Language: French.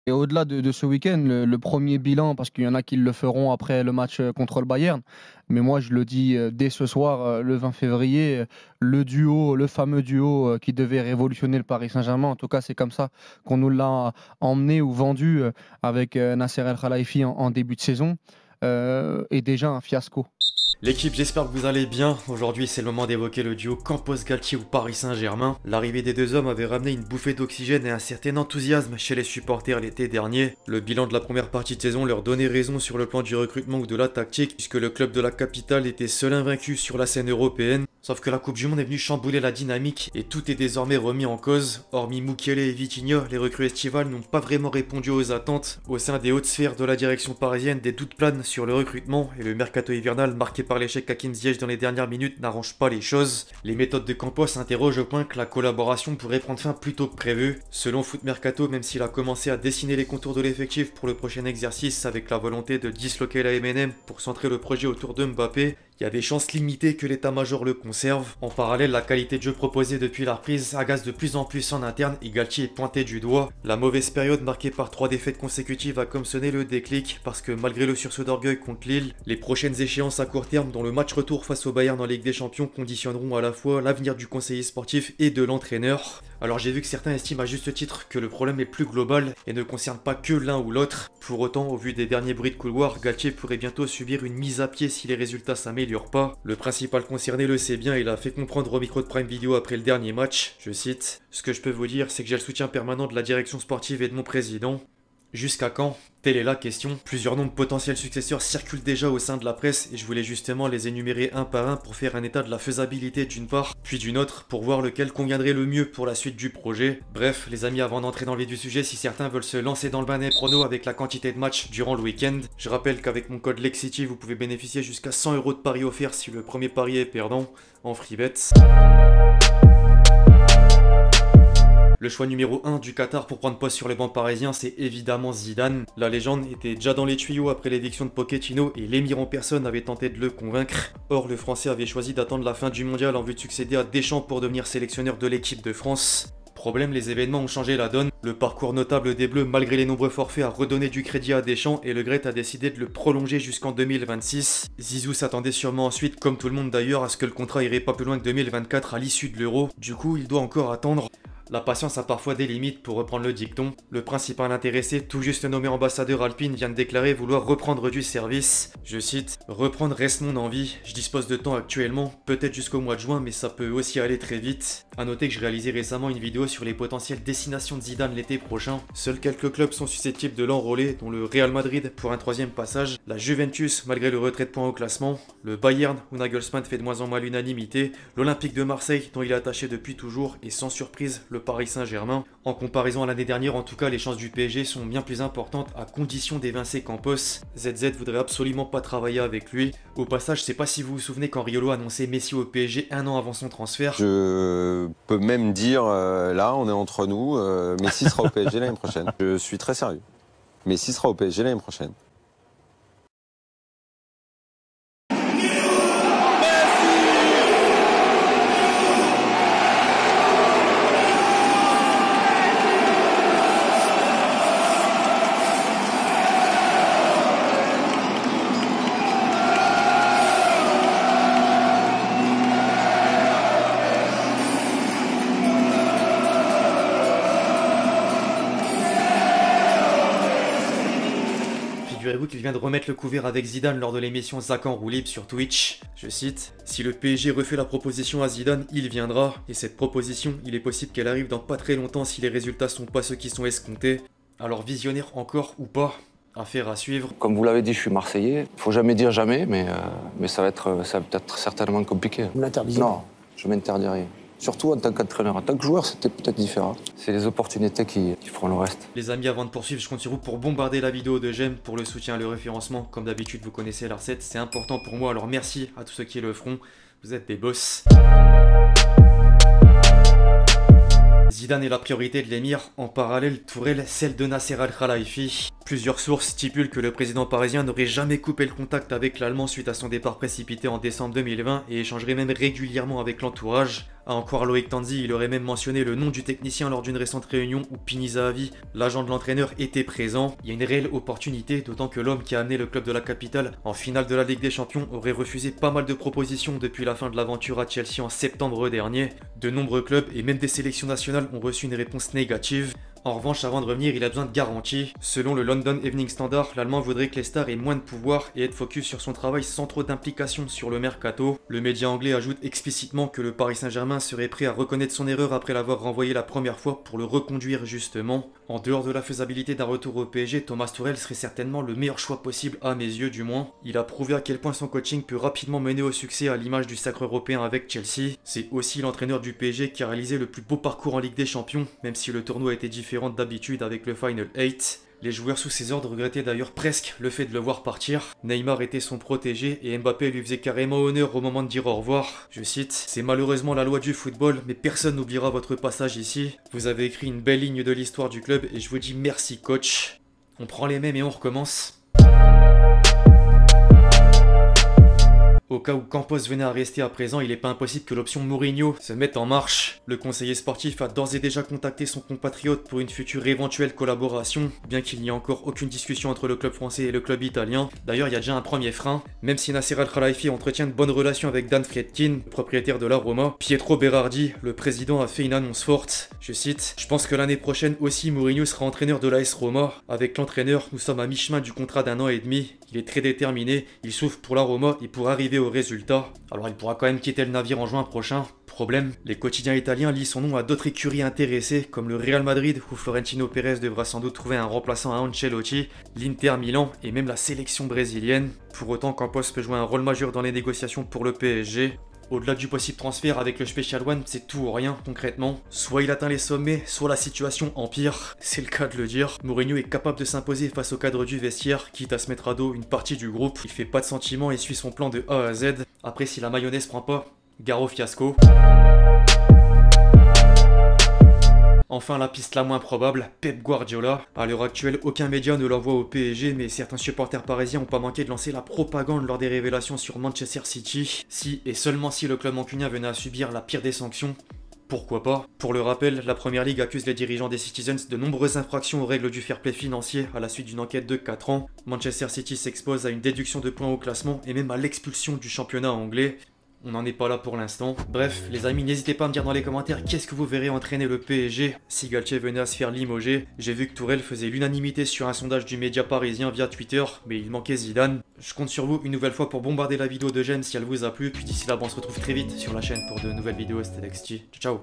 Et au-delà de ce week-end, le 1er bilan, parce qu'il y en a qui le feront après le match, contre le Bayern, mais moi je le dis, dès ce soir, le 20 février, le fameux duo, qui devait révolutionner le Paris Saint-Germain, en tout cas c'est comme ça qu'on nous l'a emmené ou vendu, avec, Nasser El Khelaifi en début de saison, est déjà un fiasco. L'équipe, j'espère que vous allez bien. Aujourd'hui, c'est le moment d'évoquer le duo Campos-Galtier ou Paris Saint-Germain. L'arrivée des deux hommes avait ramené une bouffée d'oxygène et un certain enthousiasme chez les supporters l'été dernier. Le bilan de la première partie de saison leur donnait raison sur le plan du recrutement ou de la tactique, puisque le club de la capitale était seul invaincu sur la scène européenne. Sauf que la Coupe du Monde est venue chambouler la dynamique et tout est désormais remis en cause. Hormis Mukiele et Vitinha, les recrues estivales n'ont pas vraiment répondu aux attentes. Au sein des hautes sphères de la direction parisienne, des doutes planent sur le recrutement et le mercato hivernal marqué par l'échec Hakim Ziyech dans les dernières minutes n'arrange pas les choses. Les méthodes de Campos interrogent au point que la collaboration pourrait prendre fin plus tôt que prévu. Selon Foot Mercato, même s'il a commencé à dessiner les contours de l'effectif pour le prochain exercice avec la volonté de disloquer la MNM pour centrer le projet autour de Mbappé, il y a des chances limitées que l'état-major le conserve. En parallèle, la qualité de jeu proposée depuis la reprise agace de plus en plus en interne et Galtier est pointé du doigt. La mauvaise période marquée par 3 défaites consécutives a comme sonné le déclic parce que malgré le sursaut d'orgueil contre Lille, les prochaines échéances à court terme dont le match retour face au Bayern en Ligue des Champions conditionneront à la fois l'avenir du conseiller sportif et de l'entraîneur. Alors j'ai vu que certains estiment à juste titre que le problème est plus global et ne concerne pas que l'un ou l'autre. Pour autant, au vu des derniers bruits de couloir, Galtier pourrait bientôt subir une mise à pied si les résultats s'améliorent pas. Le principal concerné le sait bien et l'a fait comprendre au micro de Prime Video après le dernier match. Je cite: « Ce que je peux vous dire, c'est que j'ai le soutien permanent de la direction sportive et de mon président. » Jusqu'à quand? Telle est la question. Plusieurs noms de potentiels successeurs circulent déjà au sein de la presse et je voulais justement les énumérer un par un pour faire un état de la faisabilité d'une part, puis d'une autre pour voir lequel conviendrait le mieux pour la suite du projet. Bref, les amis, avant d'entrer dans le vif du sujet, si certains veulent se lancer dans le bain des pronos avec la quantité de matchs durant le week-end, je rappelle qu'avec mon code LEXCITY, vous pouvez bénéficier jusqu'à 100 € de paris offerts si le premier pari est perdant en free bets. Le choix numéro 1 du Qatar pour prendre poste sur le banc parisien, c'est évidemment Zidane. La légende était déjà dans les tuyaux après l'éviction de Pochettino et l'émir en personne avait tenté de le convaincre. Or, le Français avait choisi d'attendre la fin du mondial en vue de succéder à Deschamps pour devenir sélectionneur de l'équipe de France. Problème, les événements ont changé la donne. Le parcours notable des Bleus, malgré les nombreux forfaits, a redonné du crédit à Deschamps et le Gret a décidé de le prolonger jusqu'en 2026. Zizou s'attendait sûrement ensuite, comme tout le monde d'ailleurs, à ce que le contrat irait pas plus loin que 2024 à l'issue de l'Euro. Du coup, il doit encore attendre. La patience a parfois des limites pour reprendre le dicton. Le principal intéressé, tout juste nommé ambassadeur Alpine, vient de déclarer vouloir reprendre du service. Je cite: « Reprendre reste mon envie. Je dispose de temps actuellement, peut-être jusqu'au mois de juin, mais ça peut aussi aller très vite. » A noter que je réalisais récemment une vidéo sur les potentielles destinations de Zidane l'été prochain. Seuls quelques clubs sont susceptibles de l'enrôler, dont le Real Madrid pour un 3e passage, la Juventus malgré le retrait de points au classement, le Bayern où Nagelsmann fait de moins en moins l'unanimité, l'Olympique de Marseille dont il est attaché depuis toujours et sans surprise le Paris Saint-Germain. En comparaison à l'année dernière, en tout cas, les chances du PSG sont bien plus importantes à condition d'évincer Campos. ZZ voudrait absolument pas travailler avec lui. Au passage, je sais pas si vous vous souvenez quand Riolo a annoncé Messi au PSG un an avant son transfert. Je peux même dire, là, on est entre nous, Messi sera au PSG l'année prochaine. Je suis très sérieux. Messi sera au PSG l'année prochaine. Figurez-vous qu'il vient de remettre le couvert avec Zidane lors de l'émission Zach en roue libre sur Twitch. Je cite: « Si le PSG refait la proposition à Zidane, il viendra. Et cette proposition, il est possible qu'elle arrive dans pas très longtemps si les résultats sont pas ceux qui sont escomptés. Alors visionnaire encore ou pas, affaire à suivre. » Comme vous l'avez dit, je suis Marseillais. Faut jamais dire jamais, mais ça va peut-être certainement compliqué. Vous l'interdisez? Non, je m'interdis rien. Surtout en tant qu'entraîneur. En tant que joueur, c'était peut-être différent. C'est les opportunités qui feront le reste. Les amis, avant de poursuivre, je compte sur vous pour bombarder la vidéo de j'aime, pour le soutien et le référencement. Comme d'habitude, vous connaissez la recette, c'est important pour moi, alors merci à tous ceux qui le feront. Vous êtes des boss. Zidane est la priorité de l'émir, en parallèle Tourelle celle de Nasser El Khelaifi. Plusieurs sources stipulent que le président parisien n'aurait jamais coupé le contact avec l'Allemand suite à son départ précipité en décembre 2020 et échangerait même régulièrement avec l'entourage. À en croire Loïc Tanzi, il aurait même mentionné le nom du technicien lors d'une récente réunion où Pini Zahavi, l'agent de l'entraîneur, était présent. Il y a une réelle opportunité, d'autant que l'homme qui a amené le club de la capitale en finale de la Ligue des Champions aurait refusé pas mal de propositions depuis la fin de l'aventure à Chelsea en septembre dernier. De nombreux clubs et même des sélections nationales ont reçu une réponse négative. En revanche, avant de revenir, il a besoin de garanties. Selon le London Evening Standard, l'Allemand voudrait que les stars aient moins de pouvoir et être focus sur son travail sans trop d'implication sur le mercato. Le média anglais ajoute explicitement que le Paris Saint-Germain serait prêt à reconnaître son erreur après l'avoir renvoyé la première fois pour le reconduire justement. En dehors de la faisabilité d'un retour au PSG, Thomas Tuchel serait certainement le meilleur choix possible à mes yeux du moins. Il a prouvé à quel point son coaching peut rapidement mener au succès à l'image du sacre européen avec Chelsea. C'est aussi l'entraîneur du PSG qui a réalisé le plus beau parcours en Ligue des Champions, même si le tournoi était différent d'habitude avec le Final 8. Les joueurs sous ses ordres regrettaient d'ailleurs presque le fait de le voir partir. Neymar était son protégé et Mbappé lui faisait carrément honneur au moment de dire au revoir. Je cite, « C'est malheureusement la loi du football, mais personne n'oubliera votre passage ici. Vous avez écrit une belle ligne de l'histoire du club et je vous dis merci coach. » On prend les mêmes et on recommence. Au cas où Campos venait à rester à présent, il n'est pas impossible que l'option Mourinho se mette en marche. Le conseiller sportif a d'ores et déjà contacté son compatriote pour une future éventuelle collaboration, bien qu'il n'y ait encore aucune discussion entre le club français et le club italien. D'ailleurs, il y a déjà un premier frein. Même si Nasser Al-Khelaifi entretient de bonnes relations avec Dan Friedkin, le propriétaire de la Roma, Pietro Berardi, le président, a fait une annonce forte. Je cite, « Je pense que l'année prochaine aussi Mourinho sera entraîneur de l'AS Roma. Avec l'entraîneur, nous sommes à mi-chemin du contrat d'1 an et demi. Il est très déterminé, il souffre pour la Roma et pour arriver au résultat. Alors il pourra quand même quitter le navire en juin prochain. Problème, les quotidiens italiens lisent son nom à d'autres écuries intéressées, comme le Real Madrid, où Florentino Pérez devra sans doute trouver un remplaçant à Ancelotti, l'Inter Milan et même la sélection brésilienne. Pour autant, Campos peut jouer un rôle majeur dans les négociations pour le PSG. Au-delà du possible transfert avec le Special One, c'est tout ou rien concrètement. Soit il atteint les sommets, soit la situation empire. C'est le cas de le dire. Mourinho est capable de s'imposer face au cadre du vestiaire, quitte à se mettre à dos une partie du groupe. Il fait pas de sentiments et suit son plan de A à Z. Après, si la mayonnaise prend pas, gare au fiasco. Enfin, la piste la moins probable, Pep Guardiola. À l'heure actuelle, aucun média ne l'envoie au PSG, mais certains supporters parisiens n'ont pas manqué de lancer la propagande lors des révélations sur Manchester City. Si et seulement si le club mancunien venait à subir la pire des sanctions, pourquoi pas? Pour le rappel, la Première Ligue accuse les dirigeants des Citizens de nombreuses infractions aux règles du fair play financier à la suite d'une enquête de 4 ans. Manchester City s'expose à une déduction de points au classement et même à l'expulsion du championnat anglais. On n'en est pas là pour l'instant. Bref, les amis, n'hésitez pas à me dire dans les commentaires qu'est-ce que vous verrez entraîner le PSG si Galtier venait à se faire limoger. J'ai vu que Tourelle faisait l'unanimité sur un sondage du média parisien via Twitter, mais il manquait Zidane. Je compte sur vous une nouvelle fois pour bombarder la vidéo de j'aime si elle vous a plu. Puis d'ici là, on se retrouve très vite sur la chaîne pour de nouvelles vidéos. C'était LXT. Ciao.